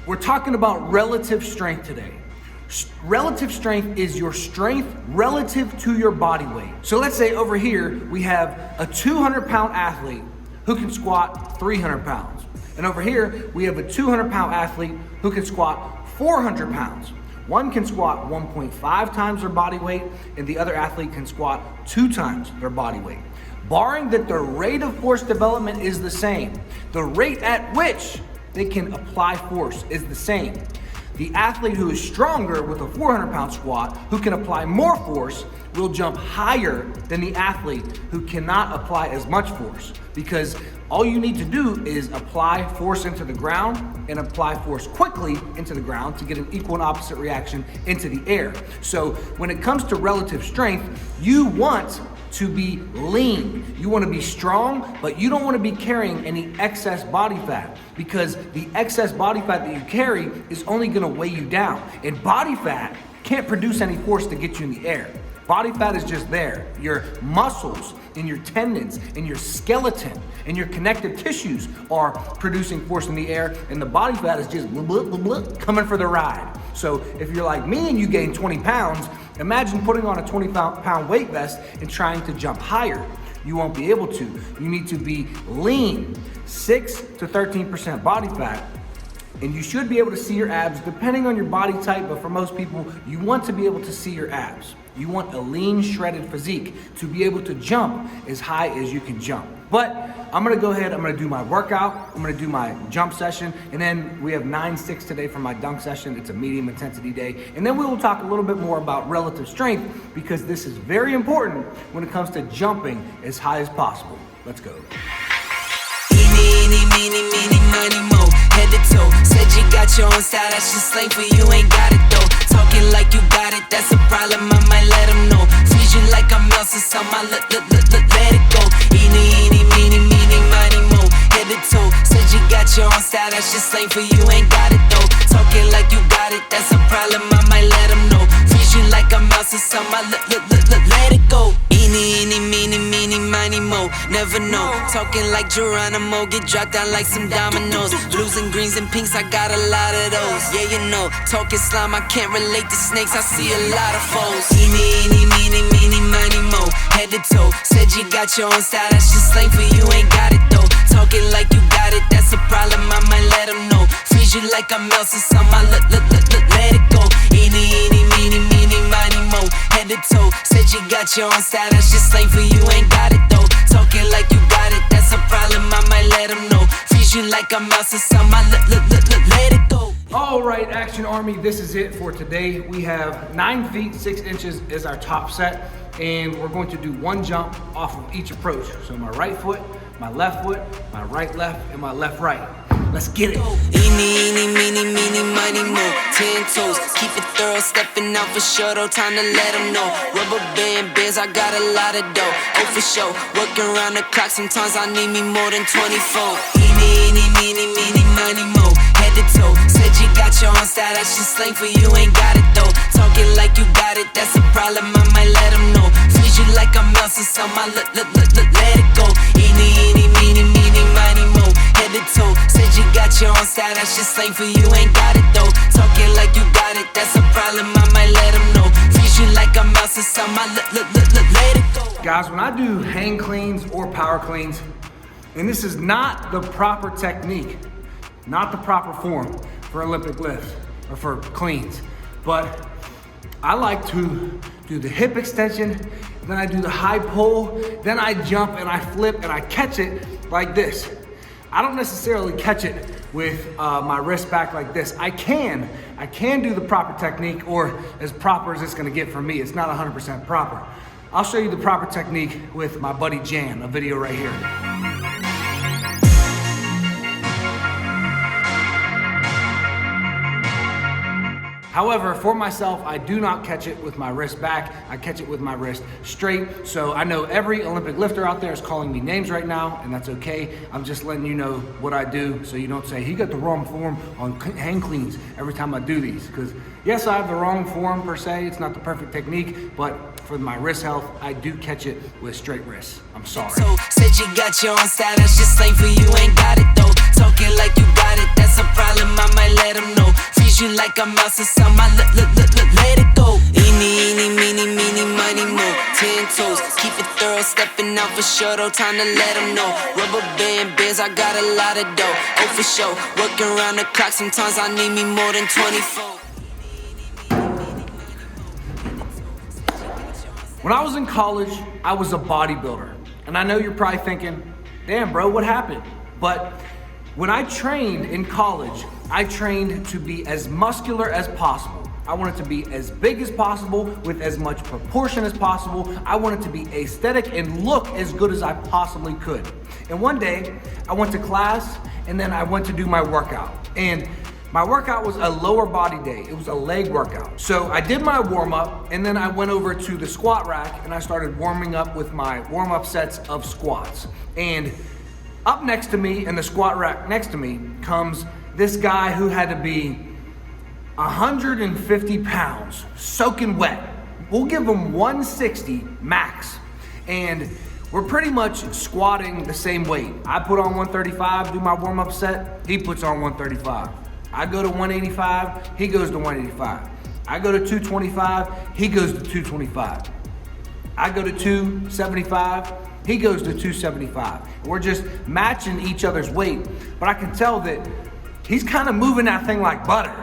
We're talking about relative strength today. Relative strength is your strength relative to your body weight. So let's say over here, we have a 200-pound athlete who can squat 300 pounds. And over here, we have a 200-pound athlete who can squat 400 pounds. One can squat 1.5 times their body weight, and the other athlete can squat 2 times their body weight. Barring that the rate of force development is the same, the rate at which they can apply force is the same. The athlete who is stronger with a 400-pound squat, who can apply more force, will jump higher than the athlete who cannot apply as much force, because all you need to do is apply force into the ground and apply force quickly into the ground to get an equal and opposite reaction into the air. So when it comes to relative strength, you want to be lean. You want to be strong, but you don't want to be carrying any excess body fat, because the excess body fat that you carry is only going to weigh you down. And body fat can't produce any force to get you in the air. Body fat is just there. Your muscles and your tendons and your skeleton and your connective tissues are producing force in the air, and the body fat is just blah, blah, blah, blah, coming for the ride. So if you're like me and you gain 20 pounds, imagine putting on a 20-pound weight vest and trying to jump higher. You won't be able to. You need to be lean, 6 to 13% body fat, and you should be able to see your abs depending on your body type, but for most people, you want to be able to see your abs. You want a lean, shredded physique to be able to jump as high as you can jump. But I'm gonna go ahead, I'm gonna do my workout, I'm gonna do my jump session, and then we have 9-6 today for my dunk session. It's a medium intensity day. And then we will talk a little bit more about relative strength, because this is very important when it comes to jumping as high as possible. Let's go. Eeny, meeny, miny, mo, head to toe. Said you got your own style, that's just slang for you, ain't got it though. Talking like you got it, that's a problem, I might let them know. Freeze you like I'm Elsa, so my let it go. Eeny, meeny, miny, mo, head to toe. Said you got your own style, that's just slang for you, ain't got it though. Talking like you got it, that's a problem, I might let them know. Freeze you like I'm Elsa, so my let it go. Eeny, meeny, miny, mo, never know. Talking like Geronimo, get dropped down like some dominoes. Blues and greens and pinks, I got a lot of those. Yeah, you know, talking slime, I can't relate to snakes, I see a lot of foes. Eeny, meeny, miny, mo, head to toe. Said you got your own style, that's just slang for you, ain't got it though. Talking like you got it, that's a problem, I might let them know. Freeze you like I'm Elsa, so my let it go. Eeny, meeny, miny, mo, head to toe. Said you got your own style, that's just slang for you, ain't got it though. Talking like you got it, that's a problem, I might let them know. Freeze you like I'm Elsa, so my let it go. All right, Action Army, this is it for today. We have 9 feet, 6 inches is our top set, and we're going to do one jump off of each approach. So my right foot, my left foot, my right left, and my left right. Let's get it. Eeny, meeny, miny, mo, 10 toes. Keep it thorough, stepping out for sure, though, time to let them know. Rubber band bands, I got a lot of dough. Oh, for sure, working around the clock, sometimes I need me more than 24. Eeny, meeny, miny, mo, head to toe. Said you got your own style, that's just slang for you, ain't got it though. Talking like you got it, that's a problem, I might let them know. Freeze you like I'm Elsa, so my let it go. Eeny, meeny, miny, mo, head to toe. Said you got your own style, that's just slang for you, ain't got it though. Talking like you got it, that's a problem, I might let them know. Freeze you like I'm Elsa, so my let it go. Guys, when I do hang cleans or power cleans, and this is not the proper technique, not the proper form for Olympic lifts or for cleans, but I like to do the hip extension, then I do the high pull, then I jump and I flip and I catch it like this. I don't necessarily catch it with my wrist back like this. I can do the proper technique, or as proper as it's gonna get from me. It's not 100% proper. I'll show you the proper technique with my buddy Jan, a video right here. However, for myself, I do not catch it with my wrist back. I catch it with my wrist straight. So I know every Olympic lifter out there is calling me names right now, and that's okay. I'm just letting you know what I do, so you don't say, he got the wrong form on hang cleans every time I do these. Because yes, I have the wrong form per se. It's not the perfect technique, but for my wrist health, I do catch it with straight wrists. I'm sorry. So, said you got your own style, that's just slang for you, ain't got it though. Talking like you got it, that's a problem, I might let them know. treat you like I'm out, so some I let it go. Eeny, eeny, meeny, meeny, miny, mo. 10 toes, keep it thorough, stepping out for sure, though, time to let them know. Rubber band bands, I got a lot of dough, oh for sure. Working around the clock, sometimes I need me more than 24. When I was in college, I was a bodybuilder. And I know you're probably thinking, damn bro, what happened? But when I trained in college, I trained to be as muscular as possible. I wanted to be as big as possible with as much proportion as possible. I wanted to be aesthetic and look as good as I possibly could. And one day, I went to class and then I went to do my workout. And my workout was a lower body day. It was a leg workout. So I did my warm up and then I went over to the squat rack and I started warming up with my warm up sets of squats. And up next to me in the squat rack next to me comes this guy who had to be 150 pounds, soaking wet. We'll give him 160 max. And we're pretty much squatting the same weight. I put on 135, do my warm up set, he puts on 135. I go to 185, he goes to 185. I go to 225, he goes to 225. I go to 275, he goes to 275. We're just matching each other's weight, but I can tell that he's kind of moving that thing like butter.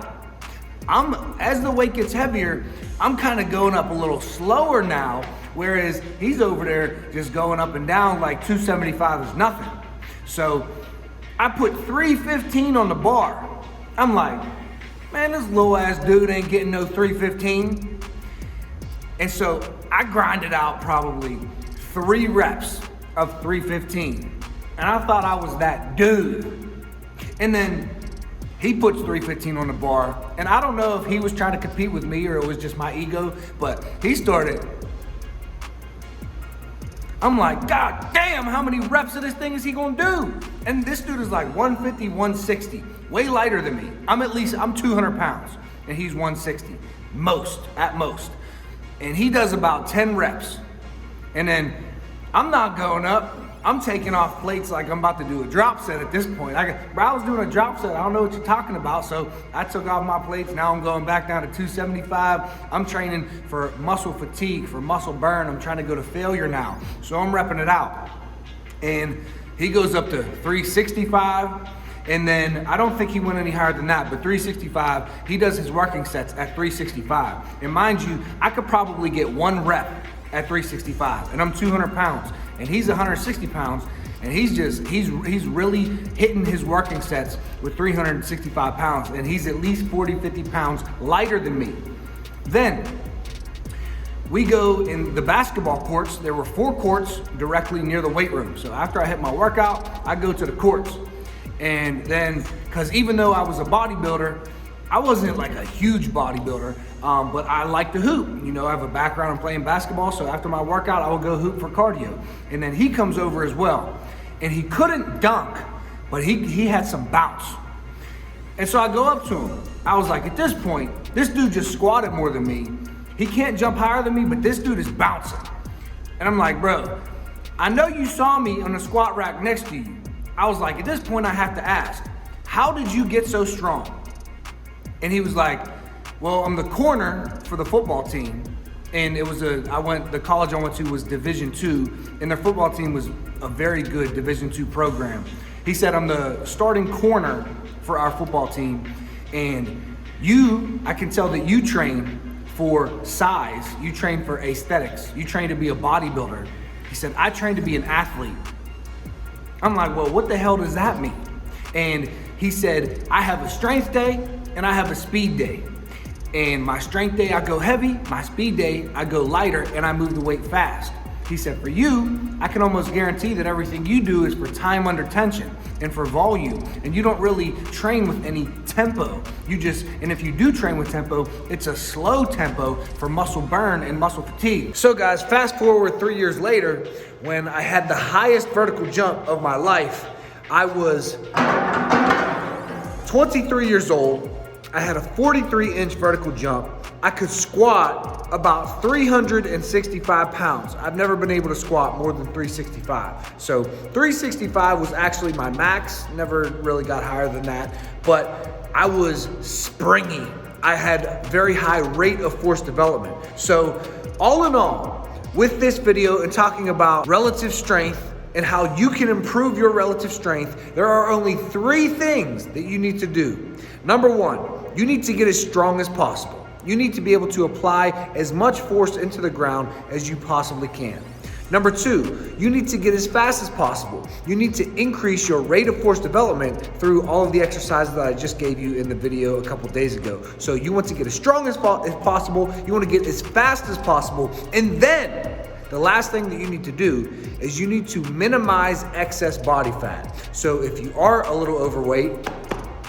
As the weight gets heavier, I'm kind of going up a little slower now, whereas he's over there just going up and down like 275 is nothing. So I put 315 on the bar. I'm like, man, this little ass dude ain't getting no 315. And so I grinded out probably 3 reps of 315. And I thought I was that dude. And then he puts 315 on the bar. And I don't know if he was trying to compete with me or it was just my ego, but he started. I'm like, God damn, how many reps of this thing is he gonna do? And this dude is like 150, 160, way lighter than me. I'm 200 pounds and he's 160, at most. And he does about 10 reps. And then I'm not going up. I'm taking off plates like I'm about to do a drop set at this point. I was doing a drop set. I don't know what you're talking about. So I took off my plates. Now I'm going back down to 275. I'm training for muscle fatigue, for muscle burn. I'm trying to go to failure now. So I'm repping it out. And he goes up to 365. And then I don't think he went any higher than that, but 365, he does his working sets at 365. And mind you, I could probably get 1 rep at 365, and I'm 200 pounds, and he's 160 pounds, and he's really hitting his working sets with 365 pounds, and he's at least 40, 50 pounds lighter than me. Then we go in the basketball courts. There were 4 courts directly near the weight room. So after I hit my workout, I go to the courts. And then, because even though I was a bodybuilder, I wasn't like a huge bodybuilder, but I like to hoop. You know, I have a background in playing basketball, so after my workout, I will go hoop for cardio. And then he comes over as well. And he couldn't dunk, but he had some bounce. And so I go up to him. I was like, at this point, this dude just squatted more than me. He can't jump higher than me, but this dude is bouncing. And I'm like, bro, I know you saw me on the squat rack next to you. I was like, at this point, I have to ask, how did you get so strong? And he was like, well, I'm the corner for the football team. And the college I went to was Division II, and their football team was a very good Division II program. He said, I'm the starting corner for our football team, and I can tell that you train for size, you train for aesthetics, you train to be a bodybuilder. He said, I train to be an athlete. I'm like, well, what the hell does that mean? And he said, I have a strength day and I have a speed day. And my strength day, I go heavy. My speed day, I go lighter and I move the weight fast. He said, for you, I can almost guarantee that everything you do is for time under tension and for volume. And you don't really train with any tempo. And if you do train with tempo, it's a slow tempo for muscle burn and muscle fatigue. So guys, fast forward 3 years later, when I had the highest vertical jump of my life, I was 23 years old. I had a 43-inch vertical jump. I could squat about 365 pounds. I've never been able to squat more than 365. So 365 was actually my max. Never really got higher than that. But I was springy. I had very high rate of force development. So all in all, with this video and talking about relative strength and how you can improve your relative strength, there are only 3 things that you need to do. Number 1, you need to get as strong as possible. You need to be able to apply as much force into the ground as you possibly can. Number 2, you need to get as fast as possible. You need to increase your rate of force development through all of the exercises that I just gave you in the video a couple days ago. So you want to get as strong as possible, you want to get as fast as possible, and then the last thing that you need to do is you need to minimize excess body fat. So if you are a little overweight,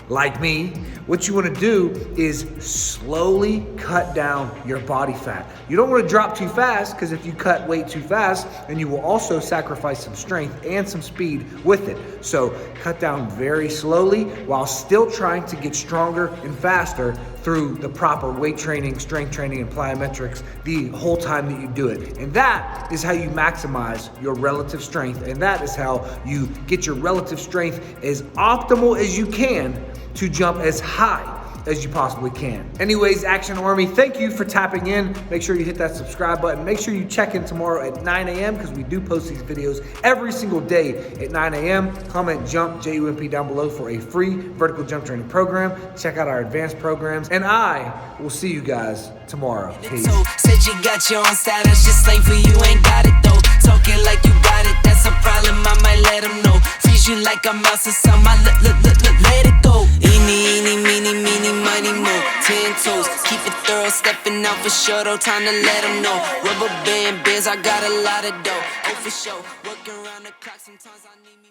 like me, what you want to do is slowly cut down your body fat. You don't want to drop too fast, because if you cut weight too fast, then you will also sacrifice some strength and some speed with it. So cut down very slowly while still trying to get stronger and faster through the proper weight training, strength training, and plyometrics the whole time that you do it. And that is how you maximize your relative strength, and that is how you get your relative strength as optimal as you can to jump as high as you possibly can. Anyways, Action Army, thank you for tapping in. Make sure you hit that subscribe button. Make sure you check in tomorrow at 9 a.m. because we do post these videos every single day at 9 a.m. Comment JUMP, J-U-M-P, down below for a free vertical jump training program. Check out our advanced programs, and I will see you guys tomorrow. Peace. Said you got your own style, that's just lame for you, ain't got it though. Talking like you got it, that's a problem, I might let them know. Freeze you like a mouse or something, let it go. Eeny, meeny, money, mo. 10 toes, keep it thorough, stepping out for sure, though, time to let them know. Rubber band bands, I got a lot of dough, oh for sure. Working around the clock, sometimes I need me.